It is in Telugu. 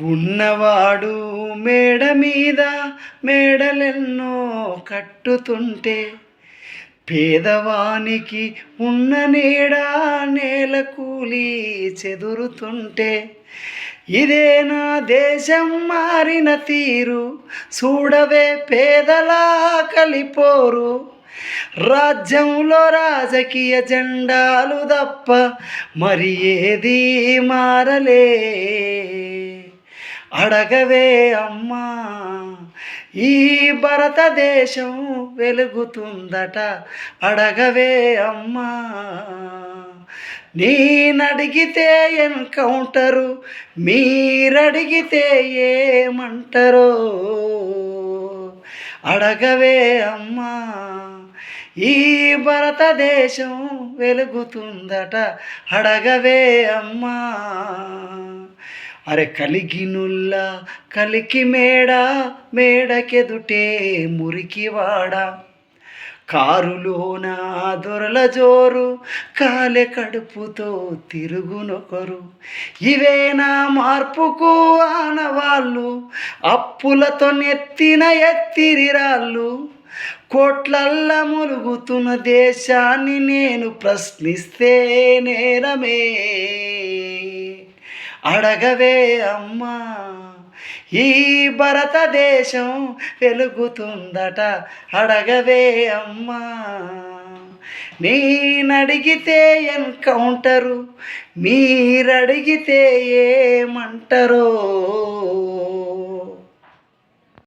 ఉన్నవాడు మేడ మీద మేడలెన్నో కట్టుతుంటే, పేదవానికి ఉన్న నీడ నేల కూలి చెదురుతుంటే, ఇదే నా దేశం మారిన తీరు, చూడవే పేదలా కలిపోరు. రాజ్యంలో రాజకీయ జెండాలు తప్ప మరి ఏది మారలే. అడగవే అమ్మా, ఈ భారతదేశం వెలుగుతుందట. అడగవే అమ్మా, నేనడిగితే ఎన్కౌంటరు, మీరడిగితే ఏమంటారో. అడగవే అమ్మా, ఈ భారతదేశం వెలుగుతుందట. అడగవే అమ్మా. అరే కలిగినుల్ల కలికి మేడ, మేడకెదుటే మురికివాడ, కారులోన దొరల జోరు, కాలె కడుపుతో తిరుగునొకరు. ఇవే నా మార్పుకు ఆనవాళ్ళు, అప్పులతో నెత్తిన ఎత్తిరిరాళ్ళు. కోట్లల్ల ములుగుతున్న దేశాన్ని నేను ప్రశ్నిస్తే నేరమే. అడగవే అమ్మా, ఈ భారతదేశం వెలుగుతుందట. అడగవే అమ్మా, నేనడిగితే ఎన్కౌంటరు, మీరడిగితే ఏమంటారో.